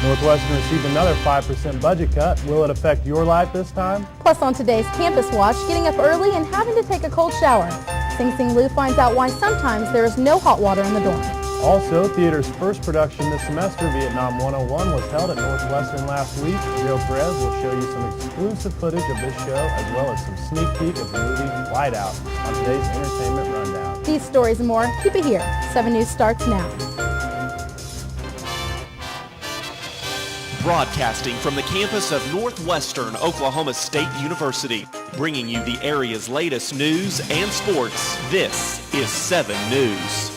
Northwestern received another 5% budget cut. Will it affect your life this time? Plus on today's Campus Watch, getting up early and having to take a cold shower. Sing Sing Lou finds out why sometimes there is no hot water in the dorm. Also, theater's first production this semester, Vietnam 101, was held at Northwestern last week. Joe Perez will show you some exclusive footage of this show as well as some sneak peek of the movie Light Out on today's Entertainment Rundown. These stories and more, keep it here. 7 News starts now. Broadcasting from the campus of Northwestern Oklahoma State University, bringing you the area's latest news and sports. This is 7 News.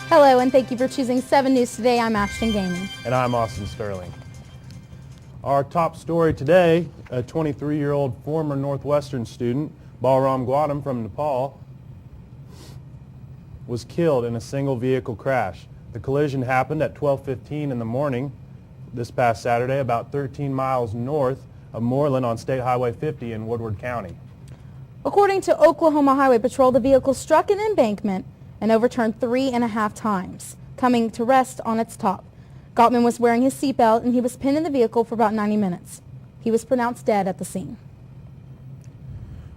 Hello, and thank you for choosing 7 News today. I'm Ashton Gaming. And I'm Austin Sterling. Our top story today, a 23-year-old former Northwestern student, Balram Gautam from Nepal, was killed in a single vehicle crash. The collision happened at 12:15 in the morning this past Saturday, about 13 miles north of Moreland on State Highway 50 in Woodward County. According to Oklahoma Highway Patrol, the vehicle struck an embankment and overturned 3.5 times, coming to rest on its top. Gottman was wearing his seatbelt and he was pinned in the vehicle for about 90 minutes. He was pronounced dead at the scene.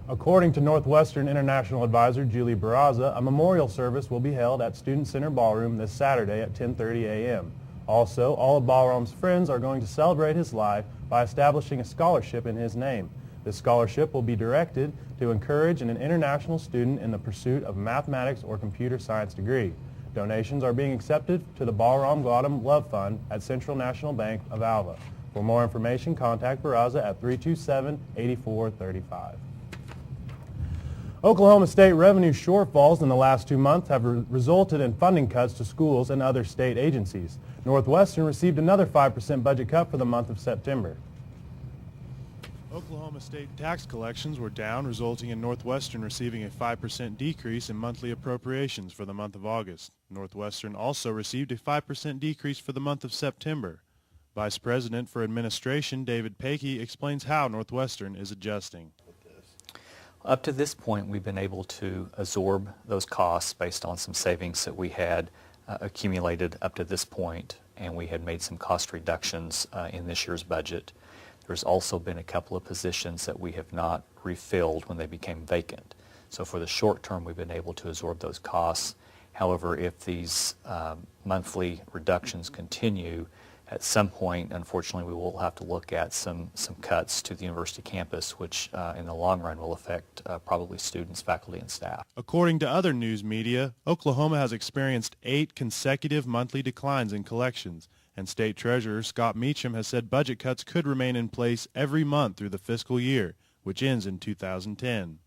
According to Northwestern International Advisor Julie Barraza, a memorial service will be held at Student Center Ballroom this Saturday at 10:30 a.m. Also, all of Balram's friends are going to celebrate his life by establishing a scholarship in his name. This scholarship will be directed to encourage an international student in the pursuit of mathematics or computer science degree. Donations are being accepted to the Balram Gautam Love Fund at Central National Bank of Alva. For more information, contact Barraza at 327-8435. Oklahoma State revenue shortfalls in the last 2 months have resulted in funding cuts to schools and other state agencies. Northwestern received another 5% budget cut for the month of September. Oklahoma State tax collections were down, resulting in Northwestern receiving a 5% decrease in monthly appropriations for the month of August. Northwestern also received a 5% decrease for the month of September. Vice President for Administration David Paikey explains how Northwestern is adjusting. Up to this point, we've been able to absorb those costs based on some savings that we had accumulated up to this point, and we had made some cost reductions in this year's budget. There's also been a couple of positions that we have not refilled when they became vacant. So for the short term, we've been able to absorb those costs. However, if these monthly reductions continue, at some point, unfortunately, we will have to look at some cuts to the university campus, which in the long run will affect probably students, faculty, and staff. According to other news media, Oklahoma has experienced 8 consecutive monthly declines in collections, and State Treasurer Scott Meacham has said budget cuts could remain in place every month through the fiscal year, which ends in 2010.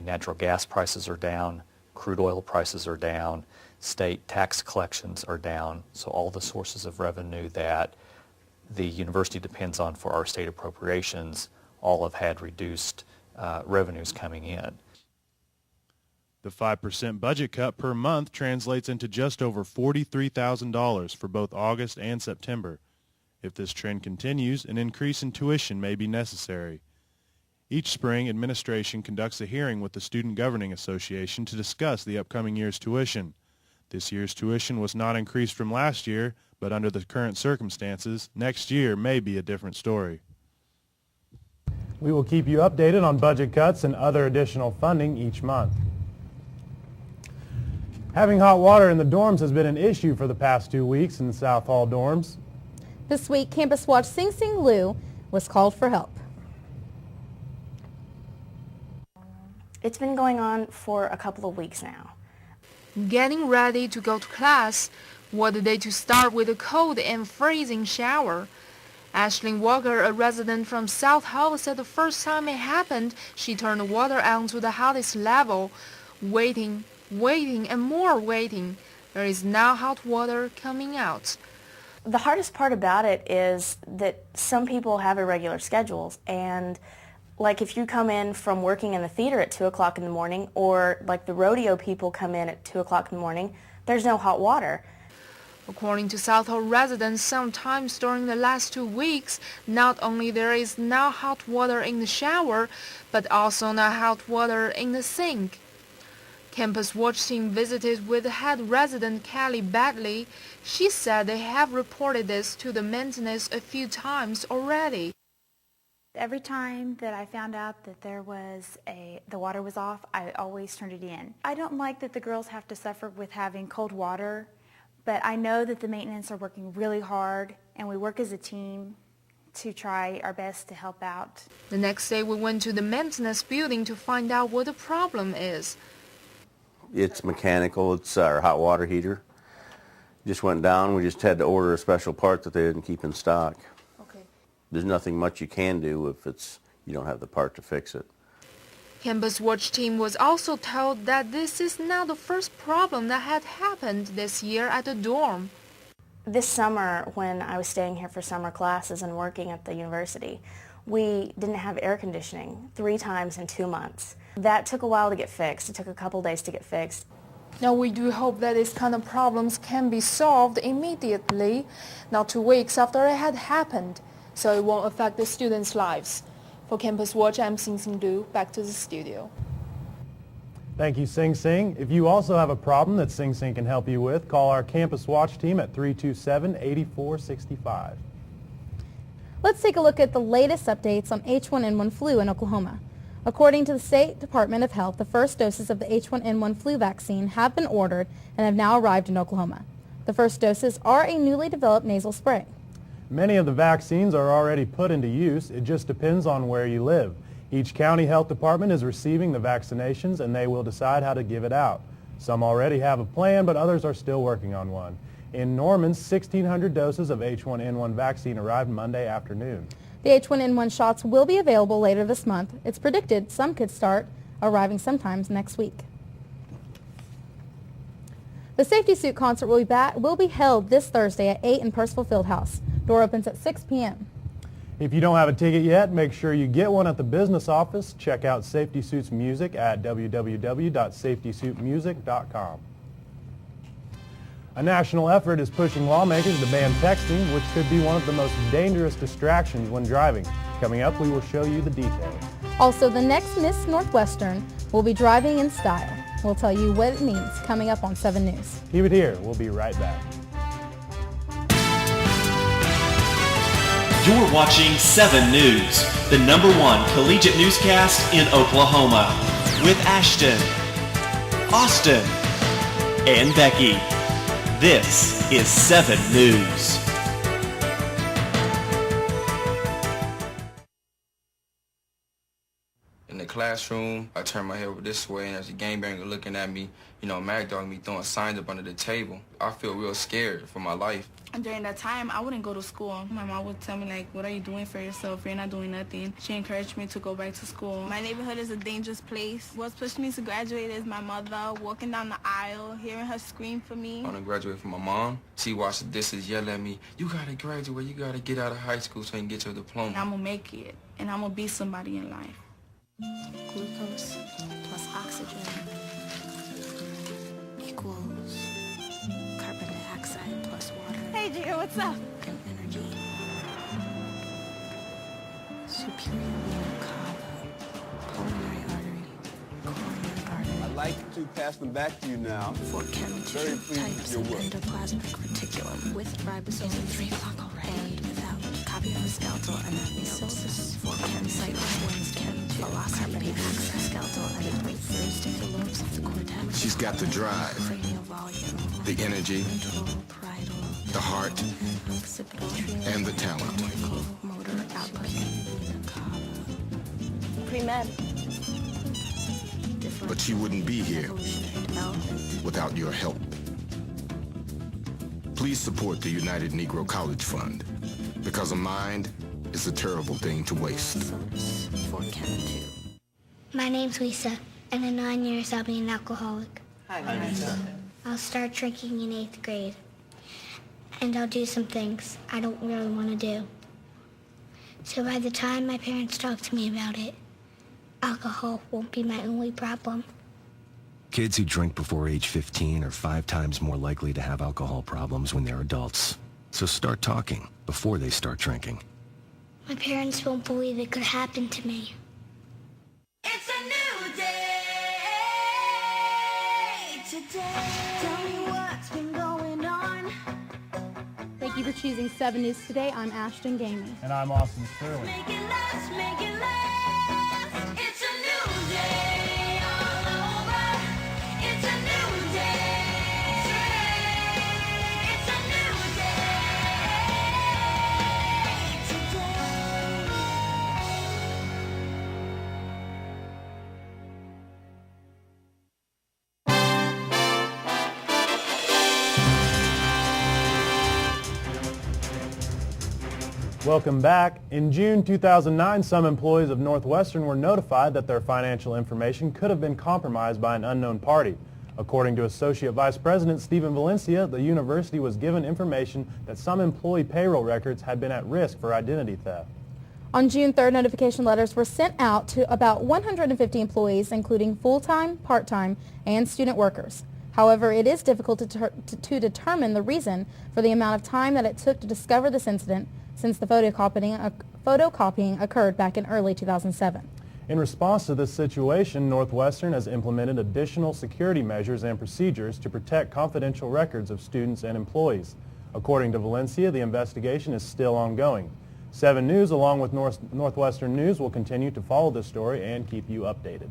Natural gas prices are down, crude oil prices are down, state tax collections are down, so all the sources of revenue that the university depends on for our state appropriations all have had reduced revenues coming in. The 5% budget cut per month translates into just over $43,000 for both August and September. If this trend continues, an increase in tuition may be necessary. Each spring, administration conducts a hearing with the Student Governing Association to discuss the upcoming year's tuition. This year's tuition was not increased from last year, but under the current circumstances, next year may be a different story. We will keep you updated on budget cuts and other additional funding each month. Having hot water in the dorms has been an issue for the past 2 weeks in the South Hall dorms. This week, Campus Watch Sing Sing Lou was called for help. It's been going on for a couple of weeks now. Getting ready to go to class, what a day to start with a cold and freezing shower. Ashlyn Walker, a resident from South Hall, said the first time it happened, she turned the water on to the hottest level. Waiting, and more waiting. There is now hot water coming out. The hardest part about it is that some people have irregular schedules, and like if you come in from working in the theater at 2 o'clock in the morning, or like the rodeo people come in at 2 o'clock in the morning, there's no hot water. According to South Hall residents, sometimes during the last 2 weeks, not only there is now hot water in the shower, but also now hot water in the sink. Campus Watch team visited with head resident Kelly Badley. She said they have reported this to the maintenance a few times already. Every time that I found out that the water was off, I always turned it in. I don't like that the girls have to suffer with having cold water, but I know that the maintenance are working really hard, and we work as a team to try our best to help out. The next day we went to the maintenance building to find out what the problem is. It's mechanical. It's our hot water heater. Just went down. We just had to order a special part that they didn't keep in stock. Okay. There's nothing much you can do if you don't have the part to fix it. Campus Watch team was also told that this is not the first problem that had happened this year at the dorm. This summer, when I was staying here for summer classes and working at the university, we didn't have air conditioning 3 times in 2 months. That took a while to get fixed. It took a couple days to get fixed. Now we do hope that these kind of problems can be solved immediately, not 2 weeks after it had happened, so it won't affect the students' lives. For Campus Watch, I'm Sing Sing Du. Back to the studio. Thank you, Sing Sing. If you also have a problem that Sing Sing can help you with, call our Campus Watch team at 327-8465. Let's take a look at the latest updates on H1N1 flu in Oklahoma. According to the State Department of Health, the first doses of the H1N1 flu vaccine have been ordered and have now arrived in Oklahoma. The first doses are a newly developed nasal spray. Many of the vaccines are already put into use. It just depends on where you live. Each county health department is receiving the vaccinations and they will decide how to give it out. Some already have a plan, but others are still working on one. In Norman, 1,600 doses of H1N1 vaccine arrived Monday afternoon. The H1N1 shots will be available later this month. It's predicted some could start arriving sometimes next week. The Safety Suit concert will be held this Thursday at 8 in Purcell Fieldhouse. Door opens at 6 p.m. If you don't have a ticket yet, make sure you get one at the business office. Check out Safety Suit's music at www.safetysuitmusic.com. A national effort is pushing lawmakers to ban texting, which could be one of the most dangerous distractions when driving. Coming up, we will show you the details. Also, the next Miss Northwestern will be driving in style. We'll tell you what it means coming up on 7 News. Keep it here. We'll be right back. You're watching 7 News, the #1 collegiate newscast in Oklahoma, with Ashton, Austin, and Becky. This is 7 News. In the classroom, I turn my head over this way, and as the gangbanger looking at me, Mad Dog me throwing signs up under the table. I feel real scared for my life. And during that time, I wouldn't go to school. My mom would tell me, like, what are you doing for yourself? You're not doing nothing. She encouraged me to go back to school. My neighborhood is a dangerous place. What's pushed me to graduate is my mother, walking down the aisle, hearing her scream for me. I want to graduate from my mom. She watched the distance yell at me, you got to graduate, you got to get out of high school so you can get your diploma. And I'm going to make it, and I'm going to be somebody in life. Glucose plus oxygen equals carbon dioxide plus water. Hey, Jigga, what's up? And energy. Superior vena cava, pulmonary artery, coronary artery. I'd like to pass them back to you now. For chemistry types of endoplasmic reticulum with ribosomes at 3 o'clock already. And without copy of the skeletal anatomy notes. For chemcycle 1's chem 2 carbon access skeletal anatomy refers to the lobes of the cortex. She's got the drive, cranial volume, the energy, ventral, parietal, the heart, and the talent. Motor output. Pre-med. But she wouldn't be here without your help. Please support the United Negro College Fund, because a mind is a terrible thing to waste. My name's Lisa, and in 9 years I'll be an alcoholic. Hi, Lisa. I'll start drinking in 8th grade. And I'll do some things I don't really want to do. So by the time my parents talk to me about it, alcohol won't be my only problem. Kids who drink before age 15 are 5 times more likely to have alcohol problems when they're adults. So start talking before they start drinking. My parents won't believe it could happen to me. It's a new day. Tell me what's been going on. Thank you for choosing 7 News Today. I'm Ashton Gamey. And I'm Austin Sterling. Make it last, make it last. It's a new day all over. It's a new day. It's a new day today. Welcome back. In June 2009, some employees of Northwestern were notified that their financial information could have been compromised by an unknown party. According to Associate Vice President Stephen Valencia, the university was given information that some employee payroll records had been at risk for identity theft. On June 3rd, notification letters were sent out to about 150 employees, including full-time, part-time, and student workers. However, it is difficult to determine the reason for the amount of time that it took to discover this incident, since the photocopying occurred back in early 2007. In response to this situation, Northwestern has implemented additional security measures and procedures to protect confidential records of students and employees. According to Valencia, the investigation is still ongoing. 7 News, along with Northwestern News, will continue to follow this story and keep you updated.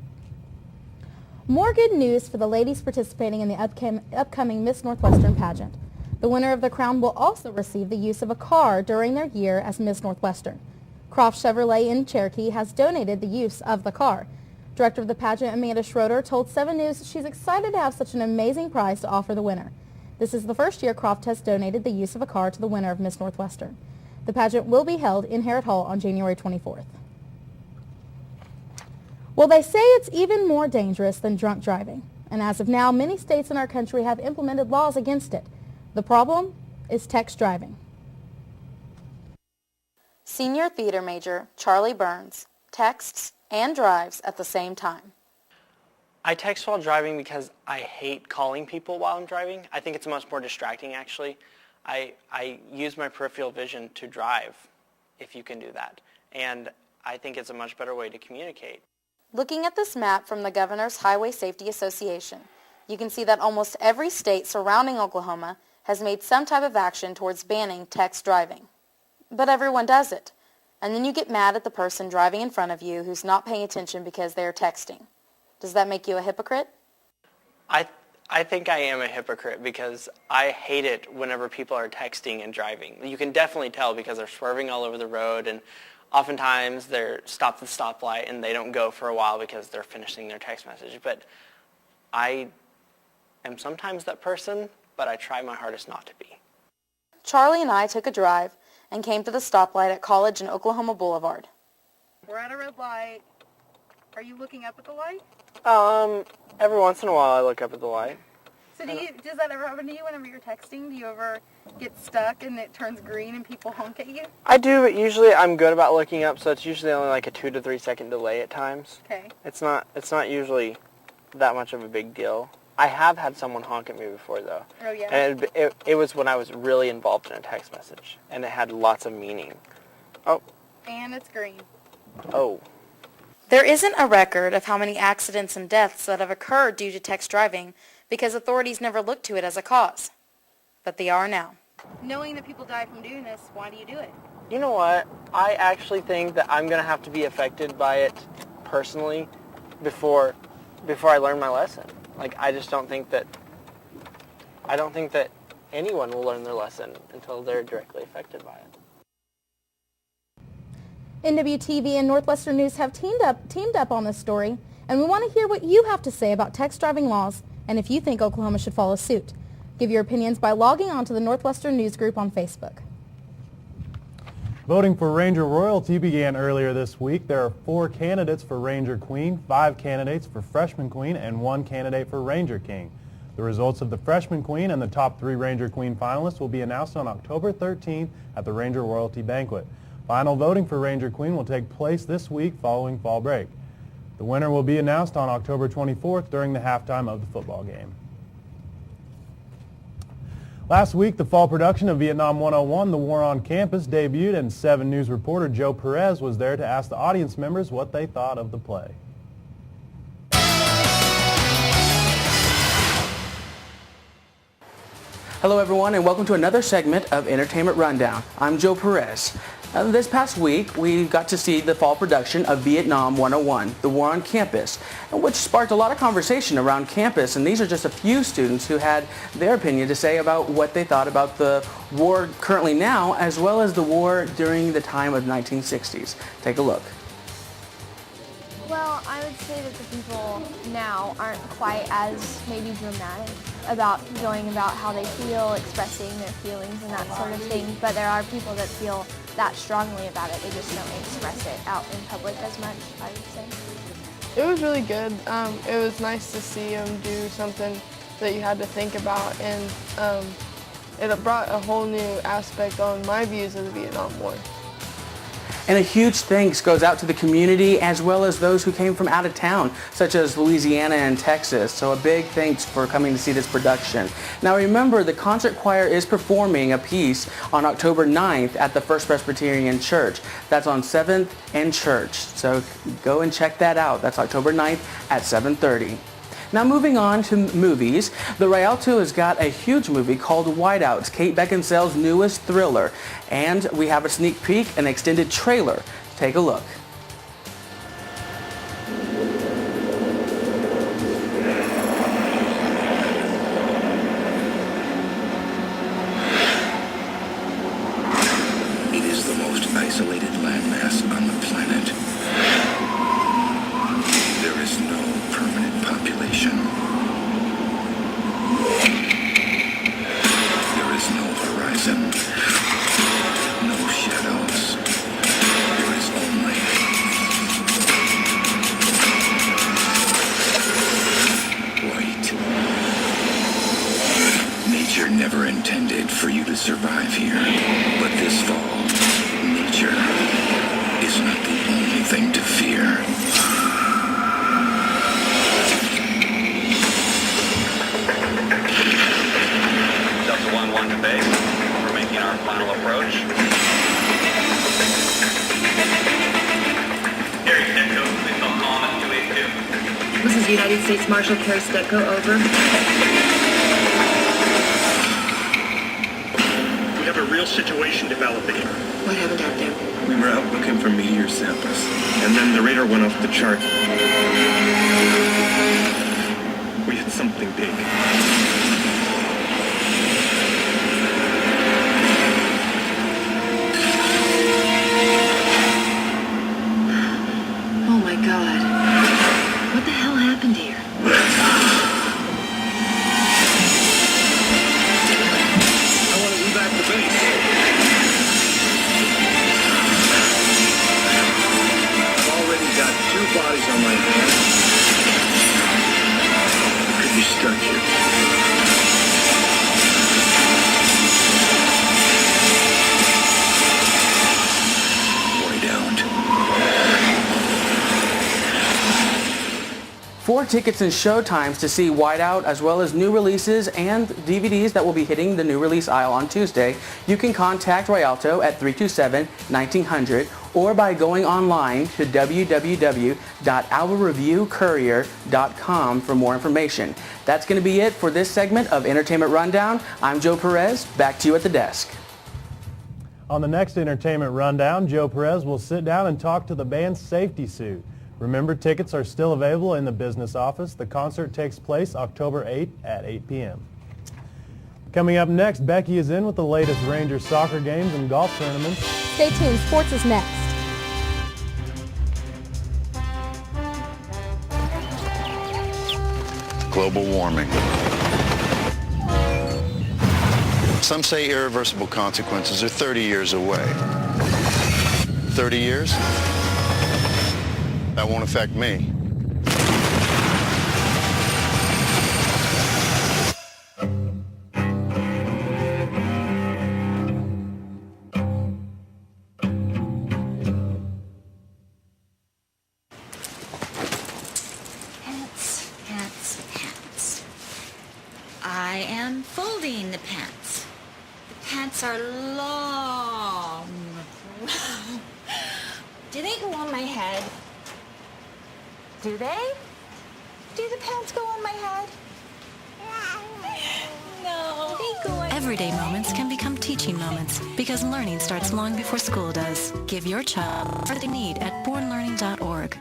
More good news for the ladies participating in the upcoming Miss Northwestern pageant. The winner of the crown will also receive the use of a car during their year as Miss Northwestern. Croft Chevrolet in Cherokee has donated the use of the car. Director of the pageant, Amanda Schroeder, told 7 News she's excited to have such an amazing prize to offer the winner. This is the first year Croft has donated the use of a car to the winner of Miss Northwestern. The pageant will be held in Harrod Hall on January 24th. Well, they say it's even more dangerous than drunk driving. And as of now, many states in our country have implemented laws against it. The problem is text driving. Senior theater major Charlie Burns texts and drives at the same time. I text while driving because I hate calling people while I'm driving. I think it's much more distracting, actually. I use my peripheral vision to drive, if you can do that. And I think it's a much better way to communicate. Looking at this map from the Governor's Highway Safety Association, you can see that almost every state surrounding Oklahoma has made some type of action towards banning text driving. But everyone does it. And then you get mad at the person driving in front of you who's not paying attention because they're texting. Does that make you a hypocrite? I think I am a hypocrite because I hate it whenever people are texting and driving. You can definitely tell because they're swerving all over the road, and oftentimes they're stopped at the stoplight and they don't go for a while because they're finishing their text message. But I am sometimes that person, but I try my hardest not to be. Charlie and I took a drive and came to the stoplight at College and Oklahoma Boulevard. We're at a red light. Are you looking up at the light? Every once in a while I look up at the light. So does that ever happen to you whenever you're texting? Do you ever get stuck and it turns green and people honk at you? I do, but usually I'm good about looking up, so it's usually only like a 2 to 3 second delay at times. Okay. It's not usually that much of a big deal. I have had someone honk at me before, though. Oh, yeah? And it was when I was really involved in a text message, and it had lots of meaning. Oh. And it's green. Oh. There isn't a record of how many accidents and deaths that have occurred due to text driving because authorities never looked to it as a cause. But they are now. Knowing that people die from doing this, why do you do it? You know what? I actually think that I'm going to have to be affected by it personally before I learn my lesson. Like, I don't think that anyone will learn their lesson until they're directly affected by it. NWTV and Northwestern News have teamed up on this story, and we want to hear what you have to say about text driving laws and if you think Oklahoma should follow suit. Give your opinions by logging on to the Northwestern News group on Facebook. Voting for Ranger Royalty began earlier this week. There are 4 candidates for Ranger Queen, 5 candidates for Freshman Queen, and 1 candidate for Ranger King. The results of the Freshman Queen and the top 3 Ranger Queen finalists will be announced on October 13th at the Ranger Royalty Banquet. Final voting for Ranger Queen will take place this week following fall break. The winner will be announced on October 24th during the halftime of the football game. Last week, the fall production of Vietnam 101, The War on Campus, debuted, and 7 News reporter Joe Perez was there to ask the audience members what they thought of the play. Hello everyone and welcome to another segment of Entertainment Rundown. I'm Joe Perez. This past week we got to see the fall production of Vietnam 101, The War on Campus, which sparked a lot of conversation around campus, and these are just a few students who had their opinion to say about what they thought about the war currently now as well as the war during the time of the 1960s. Take a look. Well, I would say that the people now aren't quite as maybe dramatic about going about how they feel, expressing their feelings and that sort of thing. But there are people that feel that strongly about it. They just don't express it out in public as much, I would say. It was really good. It was nice to see them do something that you had to think about, and it brought a whole new aspect on my views of the Vietnam War. And a huge thanks goes out to the community as well as those who came from out of town, such as Louisiana and Texas. So a big thanks for coming to see this production. Now remember, the concert choir is performing a piece on October 9th at the First Presbyterian Church. That's on 7th and Church. So go and check that out. That's October 9th at 7:30. Now moving on to movies, the Rialto has got a huge movie called Whiteouts, Kate Beckinsale's newest thriller. And we have a sneak peek, an extended trailer. Take a look. It is the most isolated landmass on the planet. There is no permanent population. There is no horizon, no shadows. There is only white. Nature never intended for you to survive here, but this fall, nature is not the only thing to fear. Delta 1-1 to base. We're making our final approach. Carrie Stecco, please don't call at 282. This is United States Marshal Carrie Stecco, over. We have a real situation developing. What happened out there? We were out looking for meteor samples, and then the radar went off the chart. We hit something big. Oh my God. What the hell happened here? I want to evac the base. I've already got 2 bodies on my hands. Could be stuck here. Whiteout. 4 tickets and show times to see Whiteout, as well as new releases and DVDs that will be hitting the new release aisle on Tuesday. You can contact Rialto at 327-1900 or by going online to www.alvareviewcourier.com for more information. That's going to be it for this segment of Entertainment Rundown. I'm Joe Perez. Back to you at the desk. On the next Entertainment Rundown, Joe Perez will sit down and talk to the band's safety suit. Remember, tickets are still available in the business office. The concert takes place October 8th at 8 p.m. Coming up next, Becky is in with the latest Rangers soccer games and golf tournaments. Stay tuned. Sports is next. Global warming. Some say irreversible consequences are 30 years away. 30 years? That won't affect me. Pants. I am folding the pants. The pants are long. Do they go on my head? Do they? Do the pants go on my head? No. They go on Everyday moments can become teaching moments because learning starts long before school does. Give your child what they need at bornlearning.org.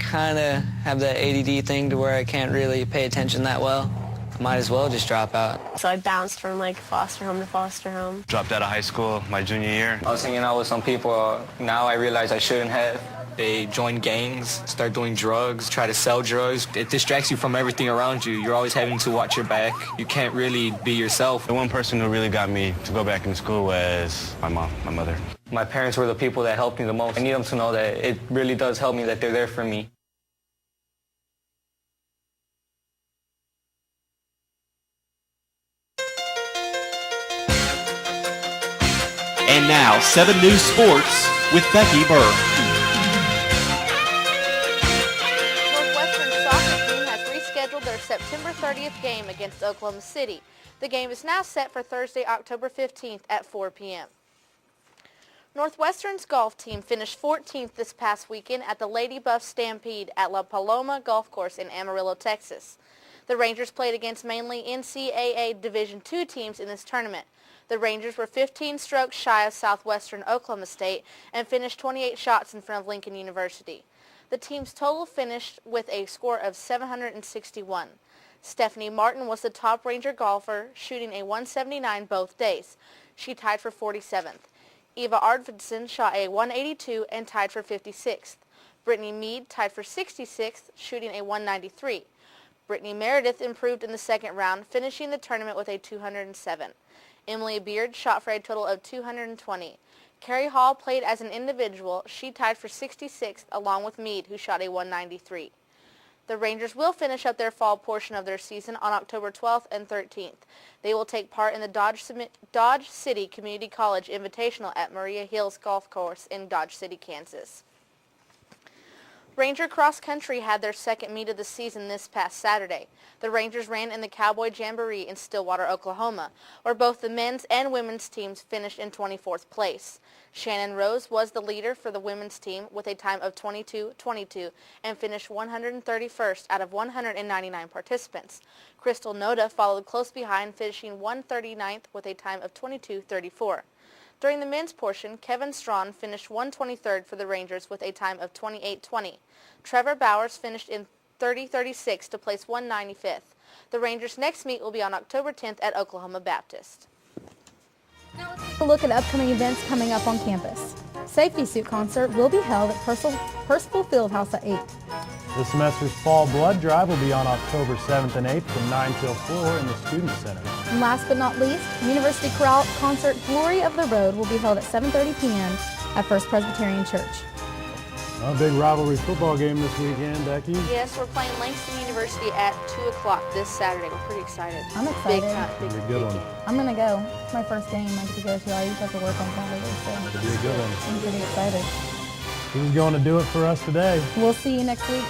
Kind of have that ADD thing to where I can't really pay attention that well. I might as well just drop out. So I bounced from like foster home to foster home. Dropped out of high school my junior year. I was hanging out with some people. Now I realize I shouldn't have. They join gangs, start doing drugs, try to sell drugs. It distracts you from everything around you. You're always having to watch your back. You can't really be yourself. The one person who really got me to go back into school was my mom, my mother. My parents were the people that helped me the most. I need them to know that it really does help me, that they're there for me. And now, 7 News Sports with Becky Burke. Northwestern soccer team has rescheduled their September 30th game against Oklahoma City. The game is now set for Thursday, October 15th at 4 p.m. Northwestern's golf team finished 14th this past weekend at the Lady Buff Stampede at La Paloma Golf Course in Amarillo, Texas. The Rangers played against mainly NCAA Division II teams in this tournament. The Rangers were 15 strokes shy of Southwestern Oklahoma State and finished 28 shots in front of Lincoln University. The team's total finished with a score of 761. Stephanie Martin was the top Ranger golfer, shooting a 179 both days. She tied for 47th. Eva Arvidsson shot a 182 and tied for 56th. Brittany Mead tied for 66th, shooting a 193. Brittany Meredith improved in the second round, finishing the tournament with a 207. Emily Beard shot for a total of 220. Carrie Hall played as an individual. She tied for 66th along with Mead, who shot a 193. The Rangers will finish up their fall portion of their season on October 12th and 13th. They will take part in the Dodge City Community College Invitational at Maria Hills Golf Course in Dodge City, Kansas. Ranger Cross Country had their second meet of the season this past Saturday. The Rangers ran in the Cowboy Jamboree in Stillwater, Oklahoma, where both the men's and women's teams finished in 24th place. Shannon Rose was the leader for the women's team with a time of 22:22 and finished 131st out of 199 participants. Crystal Noda followed close behind, finishing 139th with a time of 22:34. During the men's portion, Kevin Strawn finished 123rd for the Rangers with a time of 28:20. Trevor Bowers finished in 30:36 to place 195th. The Rangers' next meet will be on October 10th at Oklahoma Baptist. Now let's take a look at upcoming events coming up on campus. Safety Suit Concert will be held at Percival Fieldhouse at 8. This semester's Fall Blood Drive will be on October 7th and 8th from 9 till 4 in the Student Center. And last but not least, University Chorale Concert Glory of the Road will be held at 7:30 p.m. at First Presbyterian Church. A big rivalry football game this weekend, Becky. Yes, we're playing Langston University at 2 o'clock this Saturday. We're pretty excited. I'm Big excited. It'll be a good one. I'm going to go. It's my first game I get to go to. I used to have to work on Saturday, so It'll be a good one. I'm pretty excited. Who's going to do it for us today? We'll see you next week.